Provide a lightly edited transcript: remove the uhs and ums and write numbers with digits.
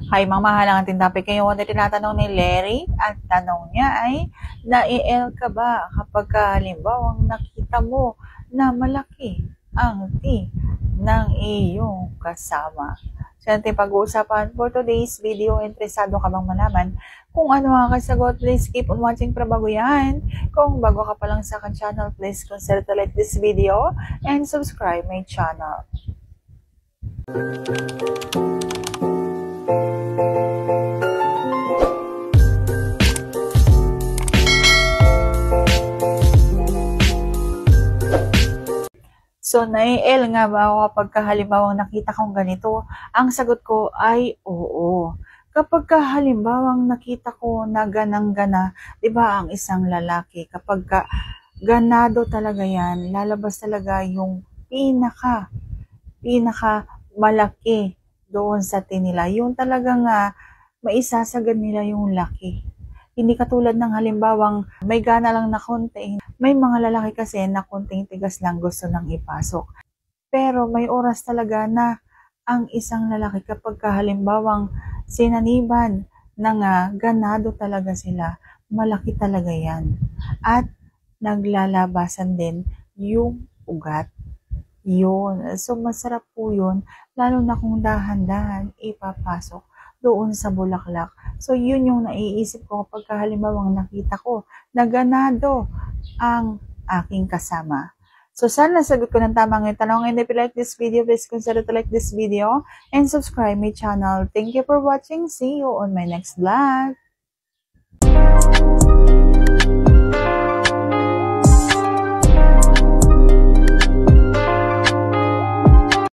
Hi, mga mahalang ating topic ngayon na tinatanong ni Larry. At tanong niya ay, na-EL ka ba kapag halimbawa nakita mo na malaki ang T ng iyong kasama? So, natin pag-uusapan for today's video. Interesado ka bang malaman kung ano ang kasagot? Please keep on watching para bago yan. Kung bago ka pa lang sa akin channel, please consider to like this video and subscribe my channel. So, na-EL nga ba ako kapag halimbawang nakita kong ganito? Ang sagot ko ay oo. Kapag halimbawang nakita ko na ganang-gana, di ba ang isang lalaki, kapag ganado talaga yan, lalabas talaga yung pinaka malaki doon sa tinila. Yung talagang maisasagad nila yung laki. Hindi katulad ng halimbawang may gana lang na konti. May mga lalaki kasi na konting tigas lang gusto nang ipasok. Pero may oras talaga na ang isang lalaki kapag halimbawang sinaniban ng ganado talaga sila, malaki talaga yan. At naglalabasan din yung ugat. Yun. So masarap po yun, lalo na kung dahan-dahan ipapasok doon sa bulaklak. So, yun yung naiisip ko kapag halimbawang nakita ko na ganado ang aking kasama. So, sana nasagot ko ng tamang yung tanong. And if you like this video, please consider to like this video and subscribe my channel. Thank you for watching. See you on my next vlog.